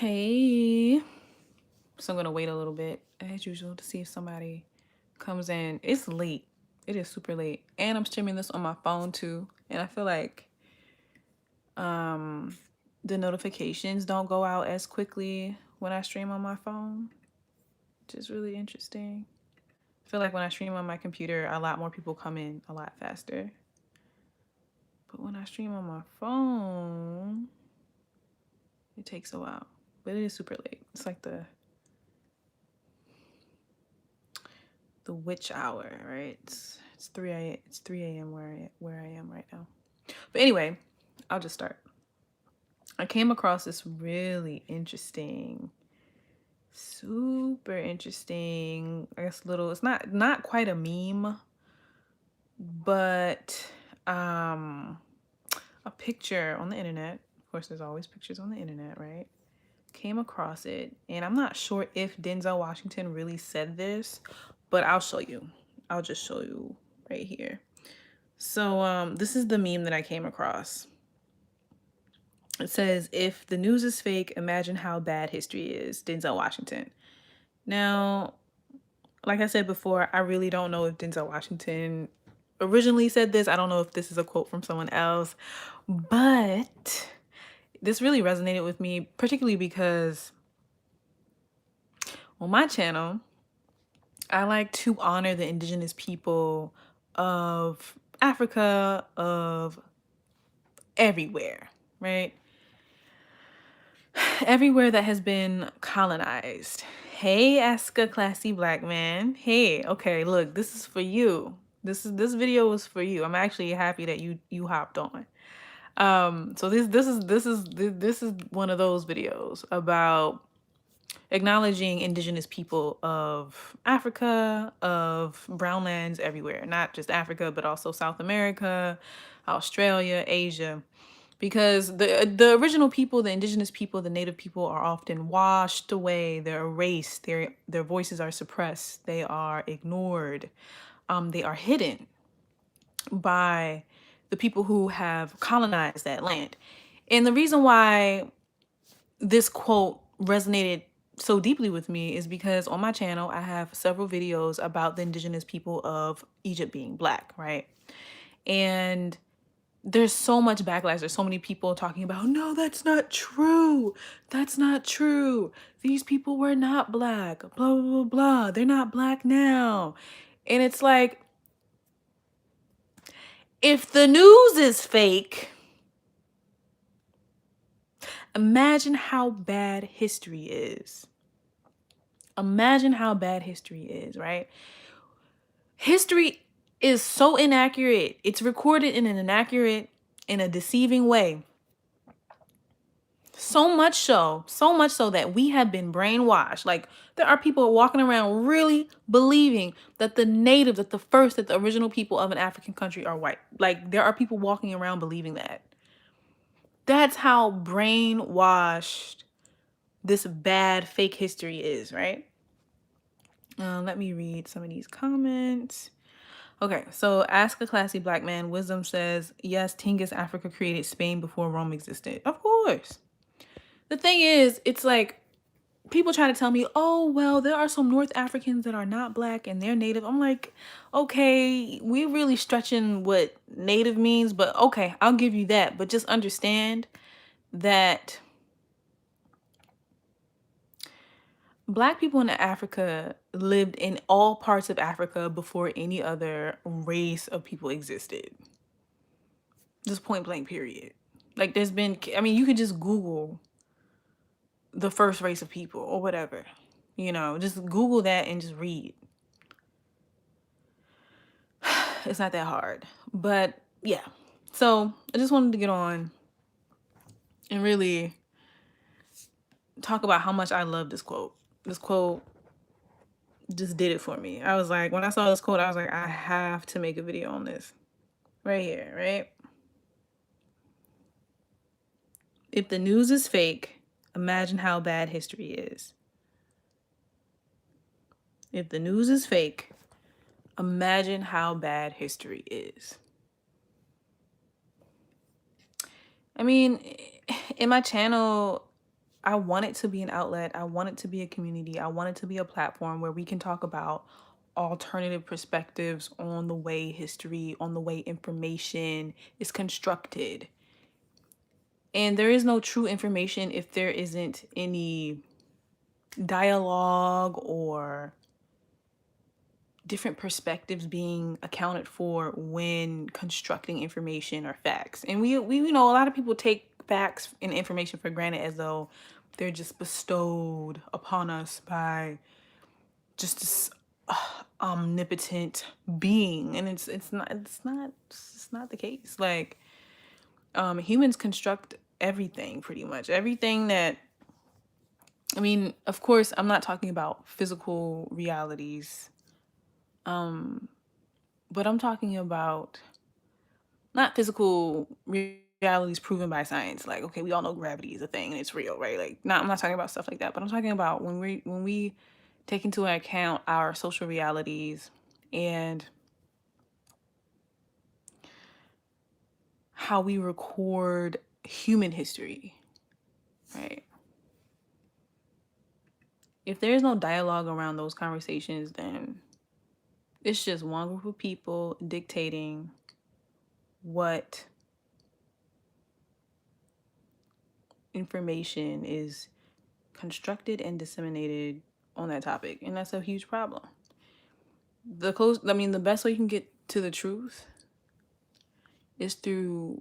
Hey, so I'm gonna wait a little bit as usual to see if somebody comes in. It's late. It is super late, and I'm streaming this on my phone too. And I feel like um the notifications don't go out as quickly when I stream on my phone, which is really interesting. I feel like when I stream on my computer, a lot more people come in a lot faster. But when I stream on my phone, it takes a while. But it is super late. It's like the witch hour, right? It's 3 a.m. where I am right now. But anyway, I'll just start. I came across this really interesting, super interesting, I guess little, it's not quite a meme, but a picture on the internet. Of course, there's always pictures on the internet, right? Came across it, and I'm not sure if Denzel Washington really said this, but I'll show you. I'll just show you right here. So this is the meme that I came across. It says, "If the news is fake, imagine how bad history is." Denzel Washington. Now, like I said before, I really don't know if Denzel Washington originally said this. I don't know if this is a quote from someone else, but this really resonated with me, particularly because on my channel, I like to honor the indigenous people of Africa, of everywhere, right? Everywhere that has been colonized. Hey, Aska Classy Black Man. Hey, okay, look, this is for you. This video was for you. I'm actually happy that you hopped on. So this is one of those videos about acknowledging indigenous people of Africa, of brown lands everywhere, not just Africa, but also South America, Australia, Asia. Because the original people, the indigenous people, the native people are often washed away, they're erased, their voices are suppressed, they are ignored, they are hidden by the people who have colonized that land. And the reason why this quote resonated so deeply with me is because on my channel I have several videos about the indigenous people of Egypt being black, right? And there's so much backlash. There's so many people talking about, no, that's not true. That's not true. These people were not black. Blah, blah, blah, blah. They're not black now. And it's like, if the news is fake, imagine how bad history is. Imagine how bad history is, right? History is so inaccurate. It's recorded in an inaccurate, in a deceiving way. So much so that we have been brainwashed. Like, there are people walking around really believing that that the original people of an African country are white. Like, there are people walking around believing that. That's how brainwashed this bad fake history is, right? Let me read some of these comments. Okay, so Ask a Classy Black Man. Wisdom says, yes, Tingis Africa created Spain before Rome existed. Of course. The thing is, it's like, people try to tell me, oh, well, there are some North Africans that are not black and they're native. I'm like, okay, we're really stretching what native means, but okay, I'll give you that. But just understand that black people in Africa lived in all parts of Africa before any other race of people existed. Just point blank, period. Like, there's been, I mean, you could just Google the first race of people or whatever. You know, just Google that and just read. It's not that hard. But yeah. So I just wanted to get on and really talk about how much I love this quote. This quote just did it for me. I was like, when I saw this quote, I was like, I have to make a video on this. Right here, right? If the news is fake, imagine how bad history is. If the news is fake, imagine how bad history is. I mean, in my channel, I want it to be an outlet. I want it to be a community. I want it to be a platform where we can talk about alternative perspectives on the way history, on the way information is constructed. And there is no true information if there isn't any dialogue or different perspectives being accounted for when constructing information or facts. And we you know, a lot of people take facts and information for granted as though they're just bestowed upon us by just this omnipotent being, and it's not the case. Like, humans construct everything, pretty much everything that, I mean, of course, I'm not talking about physical realities, but I'm talking about not physical realities proven by science. Like, okay, we all know gravity is a thing and it's real, right? Like, not I'm not talking about stuff like that, but I'm talking about when we take into account our social realities and how we record human history, right? If there's no dialogue around those conversations, then it's just one group of people dictating what information is constructed and disseminated on that topic. And that's a huge problem. The best way you can get to the truth is through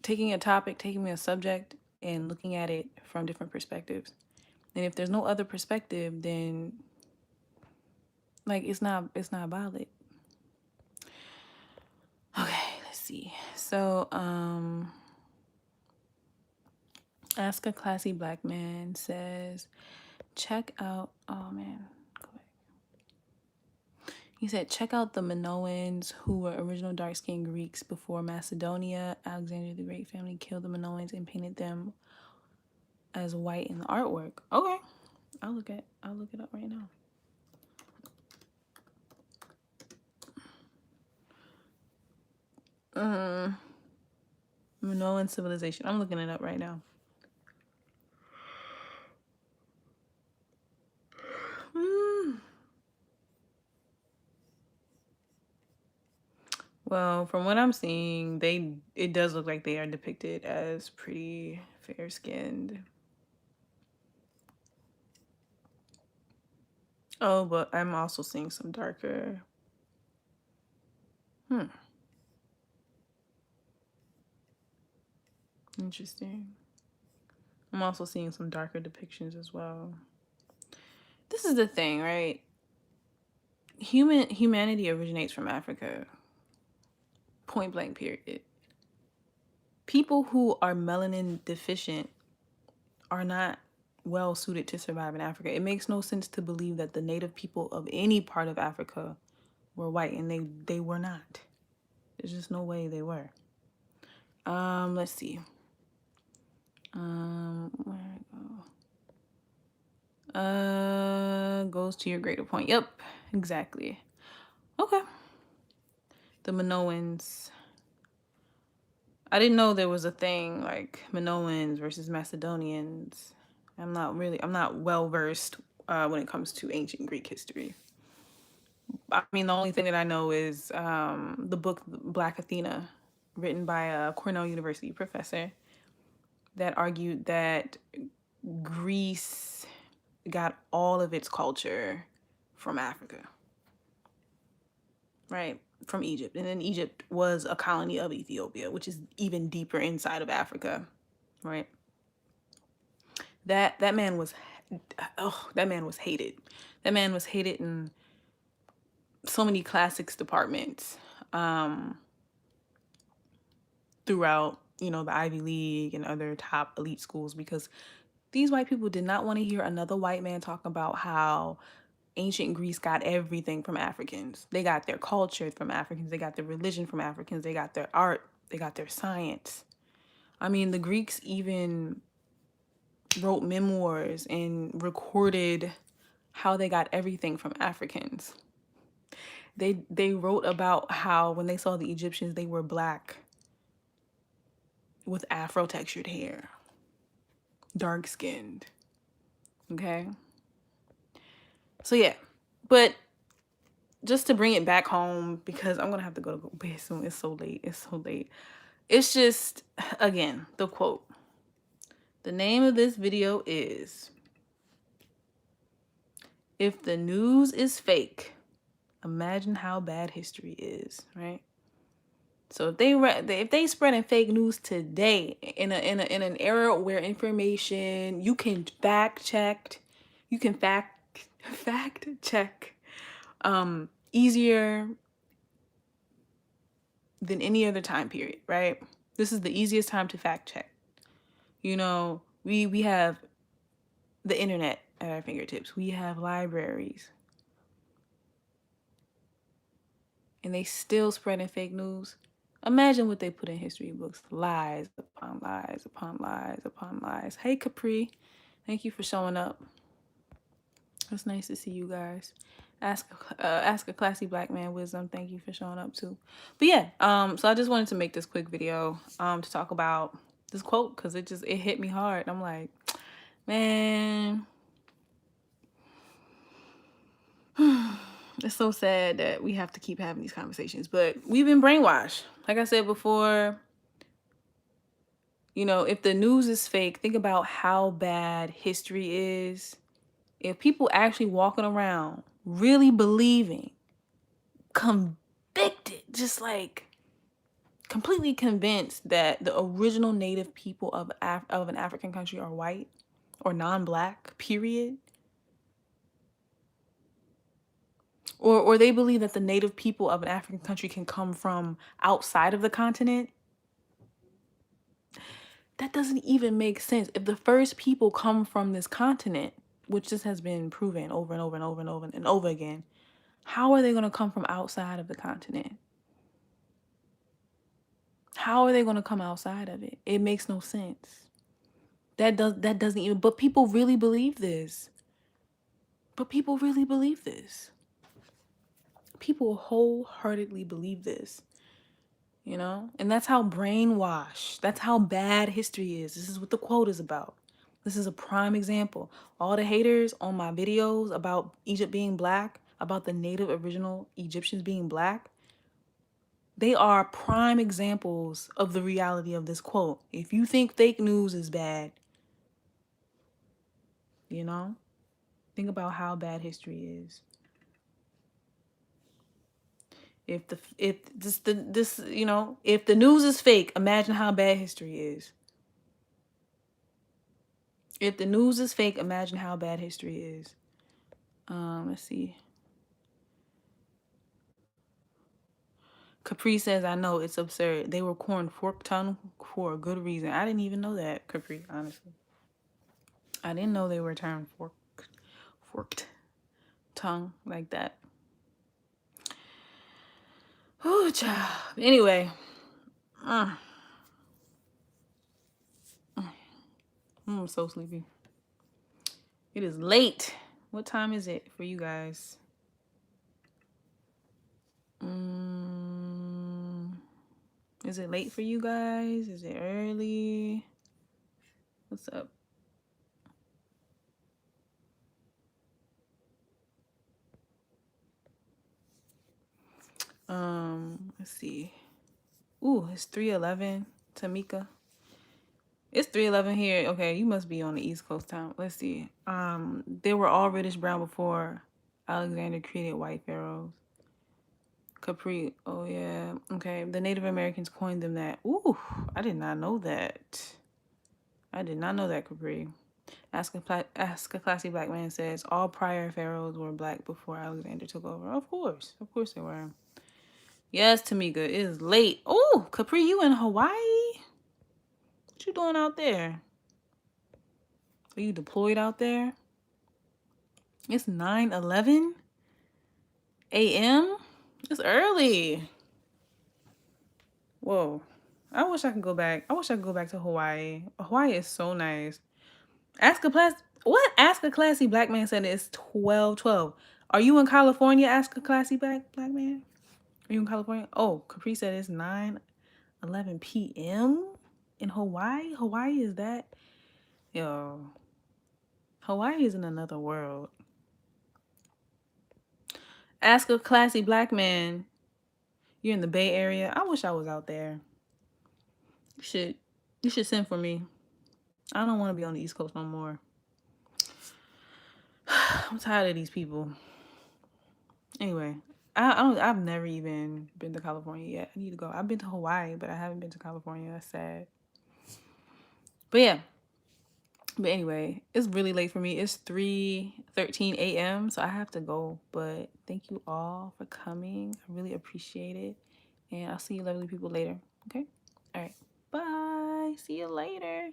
taking a topic, taking a subject, and looking at it from different perspectives. And if there's no other perspective, then like it's not valid. Okay, let's see. So, Ask a Classy Black Man says, check out, oh man, go back. He said, check out the Minoans, who were original dark-skinned Greeks before Macedonia. Alexander the Great family killed the Minoans and painted them as white in the artwork. Okay, I'll look it up right now. Minoan civilization. I'm looking it up right now. Well, from what I'm seeing, it does look like they are depicted as pretty fair-skinned. Oh, but I'm also seeing some darker. Interesting. I'm also seeing some darker depictions as well. This is the thing, right? Humanity originates from Africa. Point blank, period. People who are melanin deficient are not well suited to survive in Africa. It makes no sense to believe that the native people of any part of Africa were white, and they were not. There's just no way they were. Let's see. Where I go? Goes to your greater point. Yep, exactly. Okay. The Minoans. I didn't know there was a thing like Minoans versus Macedonians. I'm not well versed when it comes to ancient Greek history. I mean, the only thing that I know is the book Black Athena, written by a Cornell University professor, that argued that Greece got all of its culture from Africa, right? From Egypt. And then Egypt was a colony of Ethiopia, which is even deeper inside of Africa, right? That man was that man was hated. That man was hated in so many classics departments throughout, the Ivy League and other top elite schools, because these white people did not want to hear another white man talk about how ancient Greece got everything from Africans. They got their culture from Africans. They got their religion from Africans. They got their art. They got their science. I mean, the Greeks even wrote memoirs and recorded how they got everything from Africans. They wrote about how when they saw the Egyptians, they were black with Afro textured hair. dark-skinned. Okay? So yeah. But just to bring it back home, because I'm gonna have to go to bed soon. It's so late. It's so late. It's just, again, the quote. The name of this video is, "If the news is fake, imagine how bad history is," right? So if they spreading fake news today in an era where information you can fact check easier than any other time period, right? This is the easiest time to fact check. You know, we have the internet at our fingertips. We have libraries. And they still spreading fake news. Imagine what they put in history books. Lies upon lies upon lies upon lies. Hey, Capri. Thank you for showing up. It's nice to see you guys. Ask a classy black man wisdom. Thank you for showing up too. But yeah, so I just wanted to make this quick video to talk about this quote because it hit me hard. I'm like, man, it's so sad that we have to keep having these conversations, but we've been brainwashed. Like I said before, you know, if the news is fake, think about how bad history is. If people actually walking around really believing, convicted, just like completely convinced that the original native people of an African country are white or non-black, period. Or they believe that the native people of an African country can come from outside of the continent. That doesn't even make sense. If the first people come from this continent, which this has been proven over and over and over and over and over again, how are they going to come from outside of the continent? How are they going to come outside of it? It makes no sense. That doesn't even, but people really believe this. People wholeheartedly believe this. You know? And that's how brainwashed, that's how bad history is. This is what the quote is about. This is a prime example. All the haters on my videos about Egypt being black, about the native original Egyptians being black, they are prime examples of the reality of this quote. If you think fake news is bad, you know, think about how bad history is. If the news is fake, imagine how bad history is. If the news is fake, imagine how bad history is. Let's see. Capri says, I know, it's absurd. They were calling forked tongue for a good reason. I didn't even know that, Capri, honestly. I didn't know they were termed forked tongue like that. Oh, child. Anyway. I'm so sleepy. It is late. What time is it for you guys? Is it late for you guys? Is it early? What's up? Let's see. Ooh, it's 3:11, Tamika. It's 3:11 here. Okay, you must be on the East Coast time. Let's see. They were all reddish brown before Alexander created white pharaohs. Capri. Oh yeah. Okay. The Native Americans coined them that. Ooh, I did not know that. I did not know that, Capri. Ask a classy black man says all prior pharaohs were black before Alexander took over. Of course they were. Yes, Tamika, it is late. Oh, Capri, you in Hawaii? What you doing out there? Are you deployed out there? It's 9:11 a.m. It's early. Whoa. I wish I could go back. I wish I could go back to Hawaii. Hawaii is so nice. Ask a classy black man said it's 12:12. Are you in California? Ask a classy black man. Are you in California? Oh, Capri said it's 9:11 p.m. in Hawaii. Hawaii is that? Yo, Hawaii is in another world. Ask a classy black man. You're in the Bay Area. I wish I was out there. You should you should send for me. I don't want to be on the East Coast no more. I'm tired of these people. Anyway, I've never even been to California yet. I need to go. I've been to Hawaii, but I haven't been to California. That's sad. But yeah. But anyway, it's really late for me. It's 3:13 a.m. So I have to go. But thank you all for coming. I really appreciate it. And I'll see you lovely people later. Okay? All right. Bye. See you later.